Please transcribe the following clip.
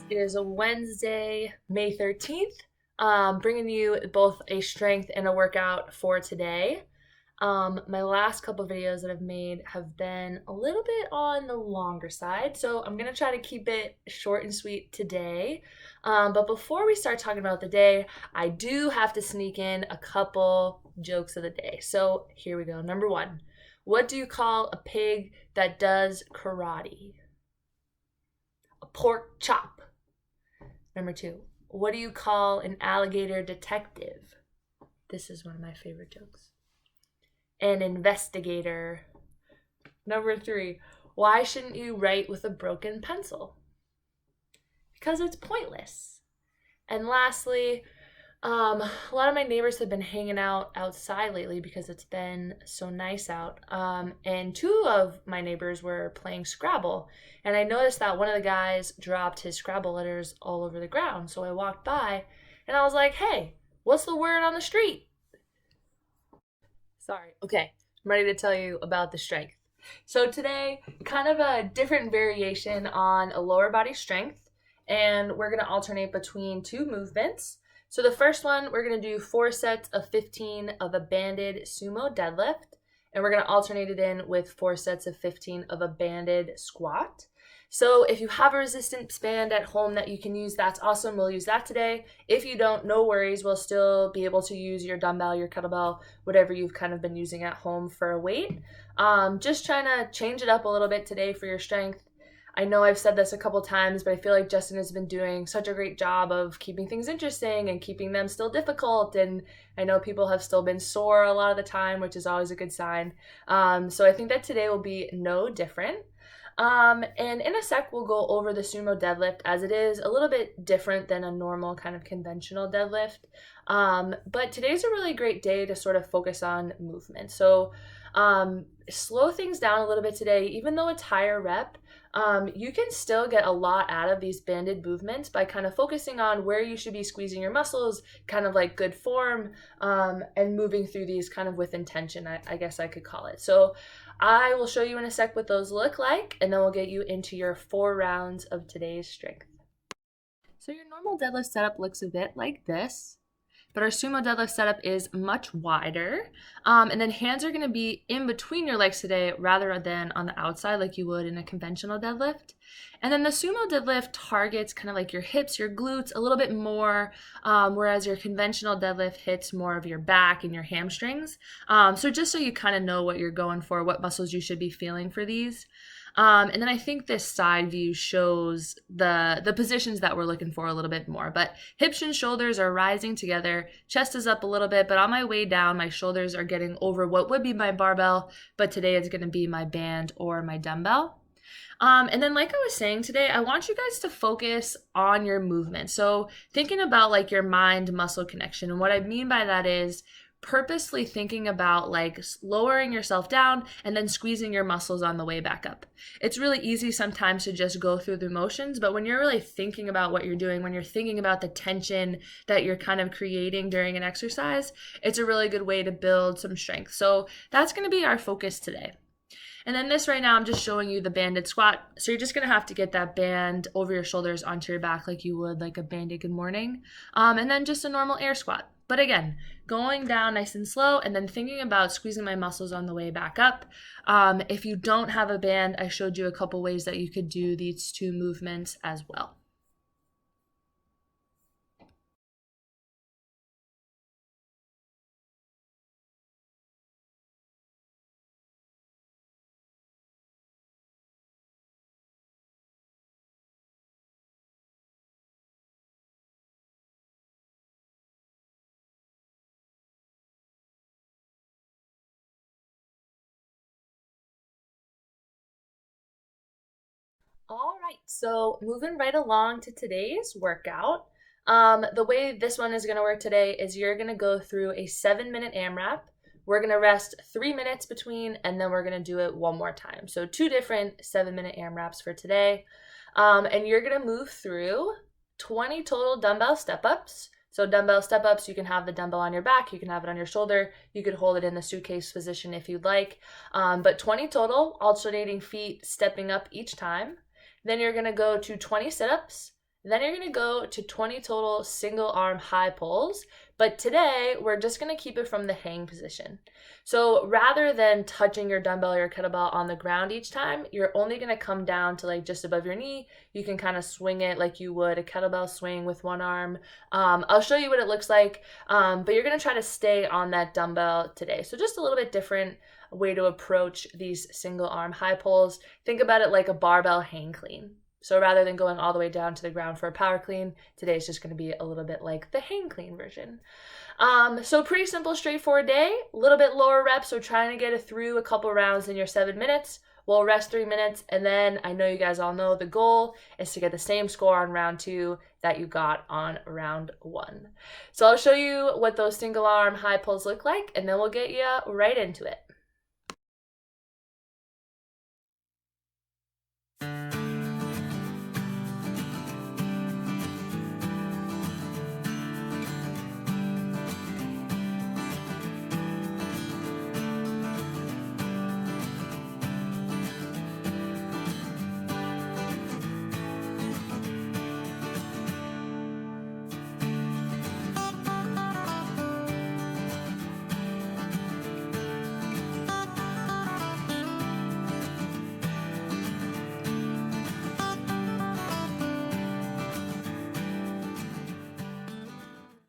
It is a Wednesday, May 13th, bringing you both a strength and a workout for today. My last couple videos that I've made have been a little bit on the longer side, so I'm going to try to keep it short and sweet today. But before we start talking about the day, I do have to sneak in a couple jokes of the day. So here we go. Number one, what do you call a pig that does karate? A pork chop. Number two, what do you call an alligator detective? This is one of my favorite jokes. An investigator. Number three, why shouldn't you write with a broken pencil? Because it's pointless. And lastly, a lot of my neighbors have been hanging out outside lately because it's been so nice out. And two of my neighbors were playing Scrabble. And I noticed that one of the guys dropped his Scrabble letters all over the ground. So I walked by and I was like, hey, what's the word on the street? Sorry. Okay, I'm ready to tell you about the strength. So today, kind of a different variation on a lower body strength. And we're going to alternate between two movements. So the first one, we're going to do 4 sets of 15 of a banded sumo deadlift, and we're going to alternate it in with 4 sets of 15 of a banded squat. So if you have a resistance band at home that you can use, that's awesome. We'll use that today. If you don't, no worries. We'll still be able to use your dumbbell, your kettlebell, whatever you've kind of been using at home for a weight. Just trying to change it up a little bit today for your strength. I know I've said this a couple times, but I feel like Justin has been doing such a great job of keeping things interesting and keeping them still difficult. And I know people have still been sore a lot of the time, which is always a good sign. So I think that today will be no different. And in a sec, we'll go over the sumo deadlift as it is a little bit different than a normal kind of conventional deadlift. But today's a really great day to sort of focus on movement. So slow things down a little bit today, even though it's higher rep. You can still get a lot out of these banded movements by kind of focusing on where you should be squeezing your muscles, kind of like good form, and moving through these kind of with intention, I guess I could call it. So I will show you in a sec what those look like, and then we'll get you into your 4 rounds of today's strength. So your normal deadlift setup looks a bit like this. But our sumo deadlift setup is much wider. And then hands are going to be in between your legs today rather than on the outside like you would in a conventional deadlift. And then the sumo deadlift targets kind of like your hips, your glutes a little bit more, whereas your conventional deadlift hits more of your back and your hamstrings. So just so you kind of know what you're going for, what muscles you should be feeling for these. And then I think this side view shows the positions that we're looking for a little bit more. But hips and shoulders are rising together, chest is up a little bit, but on my way down, my shoulders are getting over what would be my barbell, but today it's going to be my band or my dumbbell. And then like I was saying today, I want you guys to focus on your movement. So thinking about like your mind muscle connection. And what I mean by that is purposely thinking about like lowering yourself down and then squeezing your muscles on the way back up. It's really easy sometimes to just go through the motions, but when you're really thinking about what you're doing, when you're thinking about the tension that you're kind of creating during an exercise, it's a really good way to build some strength. So that's going to be our focus today. And then this right now, I'm just showing you the banded squat. So you're just going to have to get that band over your shoulders onto your back like you would like a banded good morning. And then just a normal air squat. But again, going down nice and slow and then thinking about squeezing my muscles on the way back up. If you don't have a band, I showed you a couple ways that you could do these two movements as well. All right, so moving right along to today's workout. The way this one is going to work today is you're going to go through a 7-minute AMRAP. We're going to rest 3 minutes between, and then we're going to do it one more time. So 2 different 7-minute AMRAPs for today. And you're going to move through 20 total dumbbell step-ups. So dumbbell step-ups, you can have the dumbbell on your back, you can have it on your shoulder, you could hold it in the suitcase position if you'd like. But 20 total, alternating feet stepping up each time. Then you're going to go to 20 sit-ups, Then you're going to go to 20 total single arm high pulls. But today, we're just going to keep it from the hang position. So rather than touching your dumbbell or your kettlebell on the ground each time, you're only going to come down to like just above your knee. You can kind of swing it like you would a kettlebell swing with one arm. I'll show you what it looks like, but you're going to try to stay on that dumbbell today. So just a little bit different way to approach these single arm high pulls. Think about it like a barbell hang clean. So rather than going all the way down to the ground for a power clean, today is just going to be a little bit like the hang clean version. So pretty simple, straightforward day, a little bit lower reps. So trying to get it through a couple rounds in your 7 minutes. We'll rest 3 minutes. And then I know you guys all know the goal is to get the same score on round 2 that you got on round 1. So I'll show you what those single arm high pulls look like, and then we'll get you right into it.